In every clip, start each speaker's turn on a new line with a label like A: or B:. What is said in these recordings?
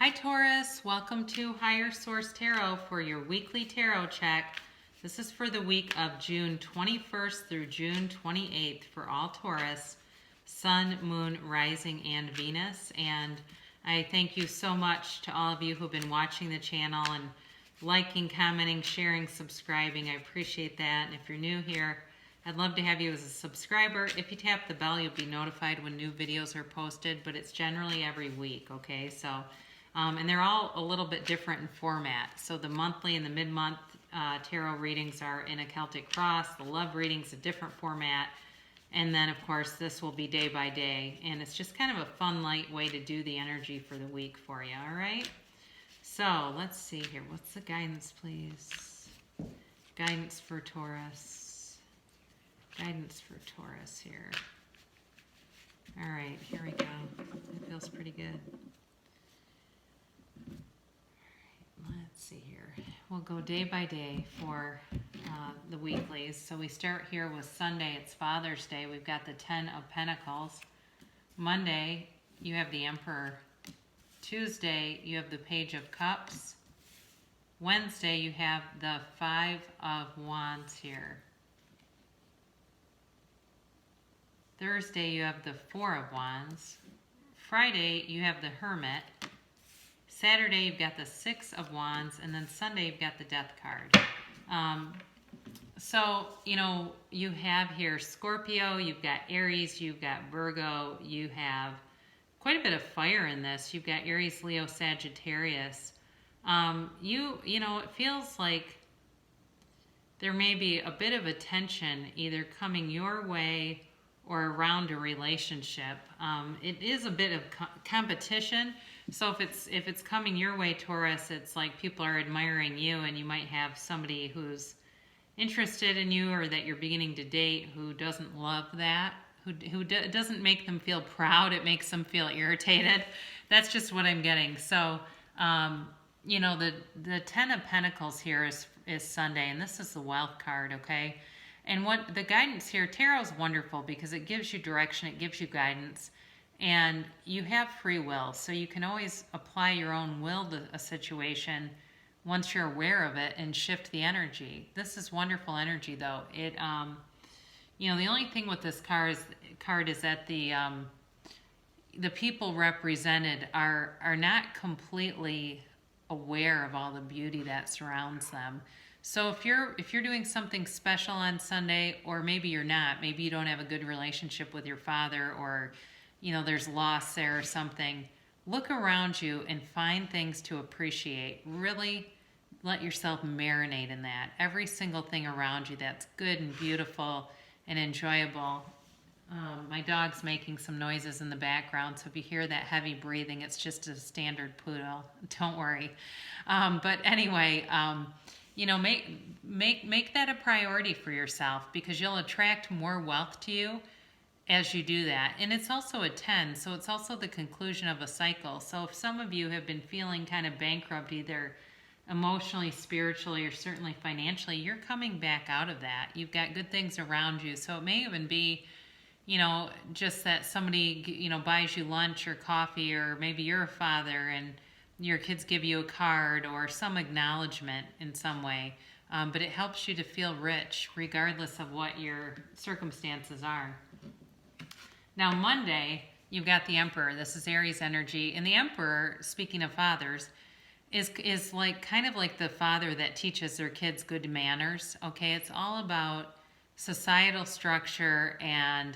A: Hi Taurus, welcome to Higher Source Tarot for your weekly tarot check. This is for the week of June 21st through June 28th for all Taurus, Sun, Moon, Rising, and Venus. And I thank you so much to all of you who've been watching the channel and liking, commenting, sharing, subscribing. I appreciate that. And if you're new here, I'd love to have you as a subscriber. If you tap the bell, you'll be notified when new videos are posted, but it's generally every week, okay? So, and they're all a little bit different in format. So the monthly and the mid-month tarot readings are in a Celtic cross. The love reading's a different format. And then, of course, this will be day by day. And it's just kind of a fun, light way to do the energy for the week for you, all right? So let's see here. What's the guidance, please? Guidance for Taurus. Guidance for Taurus here. All right, here we go. It feels pretty good. All right, let's see here. We'll go day by day for the weeklies. So we start here with Sunday. It's Father's Day. We've got the 10 of Pentacles. Monday, you have the Emperor. Tuesday, you have the Page of Cups. Wednesday, you have the 5 of Wands here. Thursday, you have the 4 of Wands. Friday, you have the Hermit. Saturday, you've got the 6 of Wands. And then Sunday, you've got the Death card. So, you know, you have here Scorpio, you've got Aries, you've got Virgo, you have quite a bit of fire in this. You've got Aries, Leo, Sagittarius. You know, it feels like there may be a bit of a tension either coming your way or around a relationship. It is a bit of competition. So if it's coming your way, Taurus, it's like people are admiring you, and you might have somebody who's interested in you or that you're beginning to date who doesn't love that, who doesn't make them feel proud. It makes them feel irritated. That's just what I'm getting. So, you know, the 10 of Pentacles here is Sunday, and this is the Wealth card, okay? And what the guidance here, tarot is wonderful because it gives you direction, it gives you guidance, and you have free will. So you can always apply your own will to a situation once you're aware of it and shift the energy. This is wonderful energy though. It, you know, the only thing with this card is that the people represented are not completely aware of all the beauty that surrounds them. So if you're doing something special on Sunday, or maybe you're not, maybe you don't have a good relationship with your father, or you know there's loss there or something, look around you and find things to appreciate. Really let yourself marinate in that. Every single thing around you that's good and beautiful and enjoyable. My dog's making some noises in the background, so if you hear that heavy breathing, it's just a standard poodle. Don't worry. But anyway, you know, make that a priority for yourself, because you'll attract more wealth to you as you do that. And it's also a 10, so it's also the conclusion of a cycle. So if some of you have been feeling kind of bankrupt, either emotionally, spiritually, or certainly financially, you're coming back out of that. You've got good things around you. So it may even be, you know, just that somebody, you know, buys you lunch or coffee, or maybe you're a father and your kids give you a card or some acknowledgement in some way. But it helps you to feel rich regardless of what your circumstances are. Now Monday, you've got the Emperor. This is Aries energy. And the Emperor, speaking of fathers, is like kind of like the father that teaches their kids good manners. Okay, it's all about societal structure and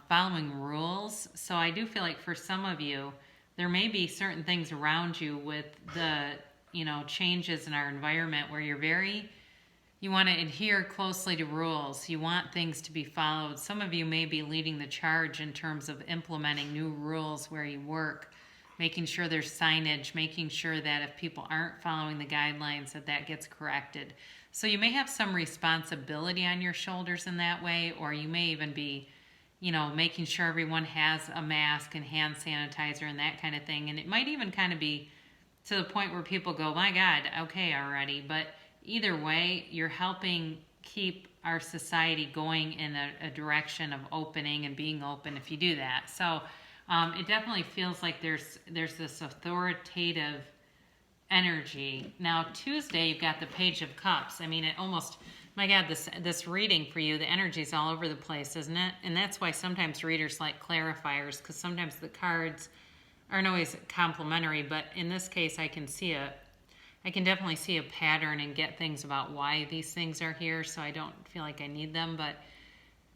A: following rules. So I do feel like for some of you, there may be certain things around you with the, you know, changes in our environment where you want to adhere closely to rules. You want things to be followed. Some of you may be leading the charge in terms of implementing new rules where you work, making sure there's signage, making sure that if people aren't following the guidelines, that gets corrected. So you may have some responsibility on your shoulders in that way, or you may even be, you know, making sure everyone has a mask and hand sanitizer and that kind of thing. And it might even kind of be to the point where people go, my God, okay, already. But either way, you're helping keep our society going in a direction of opening and being open if you do that. So It definitely feels like there's this authoritative energy. Now Tuesday, you've got the Page of Cups. I mean, it almost, my God, this reading for you, the energy's all over the place, isn't it? And that's why sometimes readers like clarifiers, because sometimes the cards aren't always complimentary. But in this case, I can definitely see a pattern and get things about why these things are here. So I don't feel like I need them, but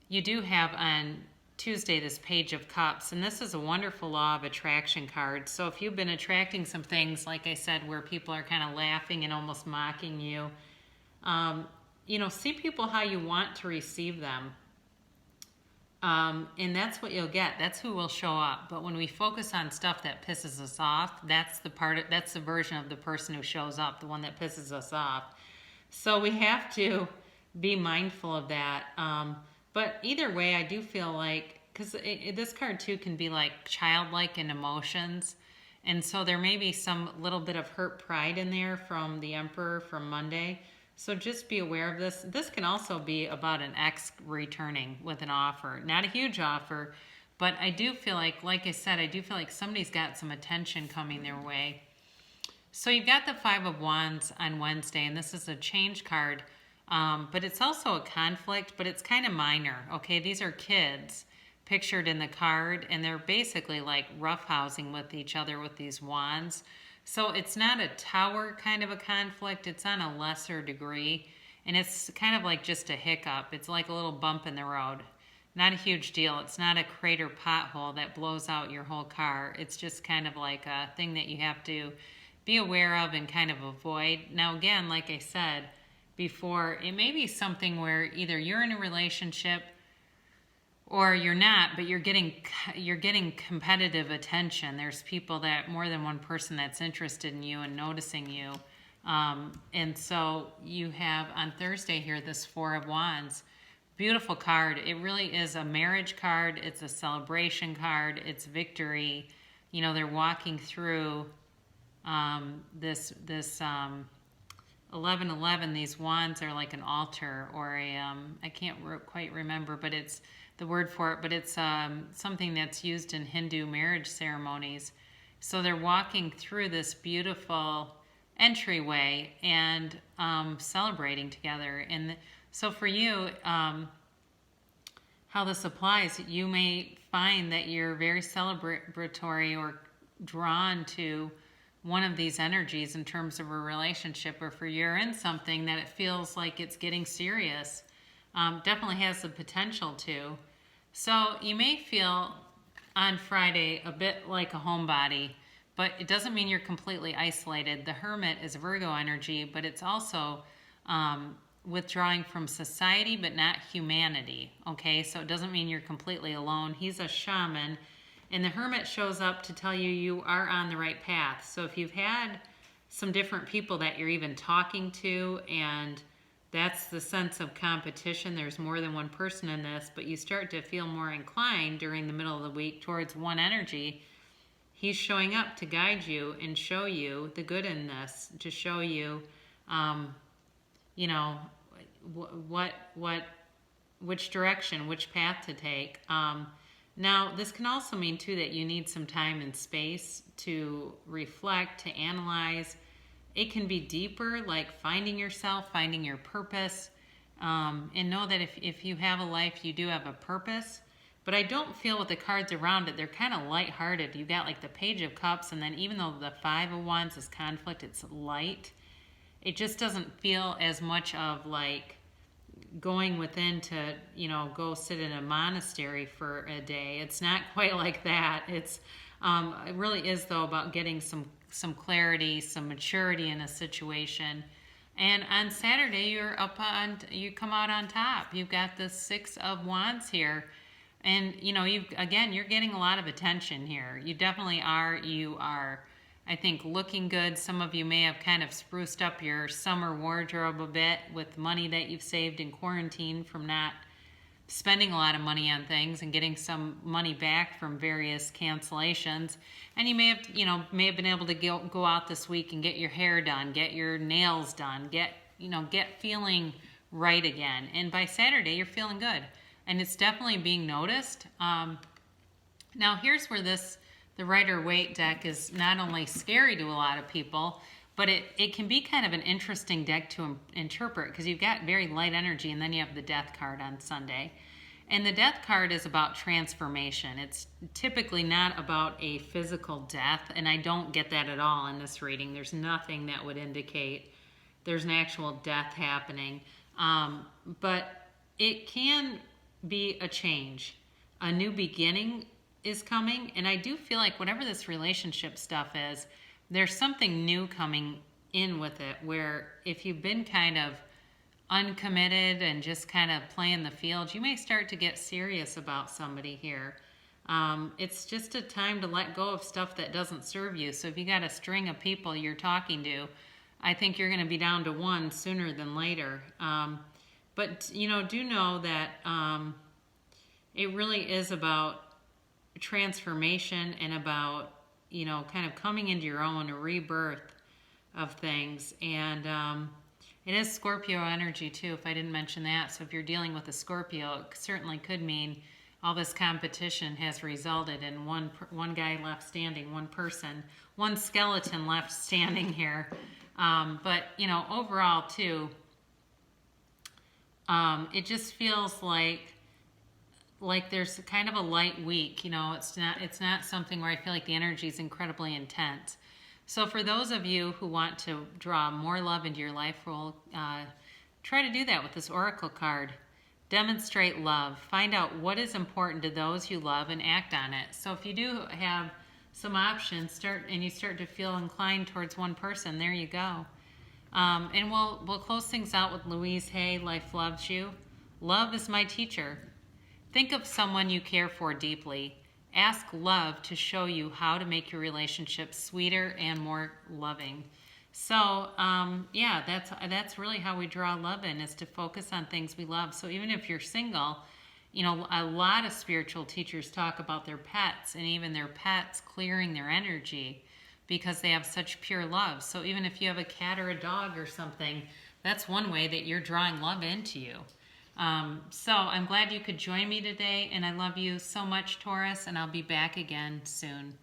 A: you do have on Tuesday this Page of Cups, and this is a wonderful law of attraction card. So if you've been attracting some things, like I said, where people are kind of laughing and almost mocking you, see people how you want to receive them. And that's what you'll get. That's who will show up. But when we focus on stuff that pisses us off, that's the version of the person who shows up, the one that pisses us off. So we have to be mindful of that. But either way, I do feel like, because this card too can be like childlike in emotions. And so there may be some little bit of hurt pride in there from the Emperor from Monday. So just be aware of this. This can also be about an ex returning with an offer. Not a huge offer, but I do feel like I said, I do feel like somebody's got some attention coming their way. So you've got the Five of Wands on Wednesday, and this is a change card. But it's also a conflict, but it's kind of minor, okay? These are kids pictured in the card, and they're basically like roughhousing with each other with these wands. So it's not a tower kind of a conflict. It's on a lesser degree, and it's kind of like just a hiccup. It's like a little bump in the road. Not a huge deal. It's not a crater pothole that blows out your whole car. It's just kind of like a thing that you have to be aware of and kind of avoid. Now, again, like I said before, it may be something where either you're in a relationship or you're not, but you're getting competitive attention. There's people more than one person that's interested in you and noticing you. And so you have on Thursday here this Four of Wands. Beautiful card. It really is a marriage card. It's a celebration card. It's victory. They're walking through this 1111. These wands are like an altar or I can't quite remember, but it's the word for it, but it's something that's used in Hindu marriage ceremonies. So they're walking through this beautiful entryway and celebrating together. And so for you, how this applies, you may find that you're very celebratory or drawn to one of these energies in terms of a relationship, or for you're in something that it feels like it's getting serious. Definitely has the potential to. So you may feel on Friday a bit like a homebody, but it doesn't mean you're completely isolated. The Hermit is Virgo energy, but it's also withdrawing from society, but not humanity. Okay, so it doesn't mean you're completely alone. He's a shaman, and the Hermit shows up to tell you you are on the right path. So if you've had some different people that you're even talking to, and that's the sense of competition. There's more than one person in this, but you start to feel more inclined during the middle of the week towards one energy. He's showing up to guide you and show you the good in this, to show you, which direction, which path to take. Now, this can also mean, too, that you need some time and space to reflect, to analyze. It can be deeper, like finding yourself, finding your purpose, and know that if you have a life, you do have a purpose. But I don't feel with the cards around it, they're kind of lighthearted. You got like the Page of Cups, and then even though the Five of Wands is conflict, it's light. It just doesn't feel as much of like going within to, go sit in a monastery for a day. It's not quite like that. It really is, though, about getting some clarity, some maturity in a situation. And on Saturday, you come out on top. You've got the Six of Wands here. And, you're getting a lot of attention here. You definitely are. You are, I think, looking good. Some of you may have kind of spruced up your summer wardrobe a bit with money that you've saved in quarantine from not spending a lot of money on things and getting some money back from various cancellations. And you may have been able to go out this week and get your hair done, get your nails done, get feeling right again. And by Saturday, you're feeling good. And it's definitely being noticed. Now here's where the Rider-Waite deck is not only scary to a lot of people, but it can be kind of an interesting deck to interpret because you've got very light energy and then you have the Death card on Sunday. And the Death card is about transformation. It's typically not about a physical death, and I don't get that at all in this reading. There's nothing that would indicate there's an actual death happening. But it can be a change. A new beginning is coming, and I do feel like whatever this relationship stuff is, there's something new coming in with it, where if you've been kind of uncommitted and just kind of playing the field, you may start to get serious about somebody here. It's just a time to let go of stuff that doesn't serve you. So if you got a string of people you're talking to, I think you're going to be down to one sooner than later. But, do know that it really is about transformation and about, kind of coming into your own, a rebirth of things. And it is Scorpio energy too, if I didn't mention that. So if you're dealing with a Scorpio, it certainly could mean all this competition has resulted in one guy left standing, one person, one skeleton left standing here. But overall too, it just feels like there's kind of a light week. It's not something where I feel like the energy is incredibly intense. So for those of you who want to draw more love into your life, we'll try to do that with this Oracle card. Demonstrate love. Find out what is important to those you love and act on it. So if you do have some options, you start to feel inclined towards one person, there you go. And we'll close things out with Louise Hay, Life Loves You. Love is my teacher. Think of someone you care for deeply. Ask love to show you how to make your relationship sweeter and more loving. So, that's really how we draw love in, is to focus on things we love. So even if you're single, a lot of spiritual teachers talk about their pets and even their pets clearing their energy because they have such pure love. So even if you have a cat or a dog or something, that's one way that you're drawing love into you. So I'm glad you could join me today, and I love you so much, Taurus, and I'll be back again soon.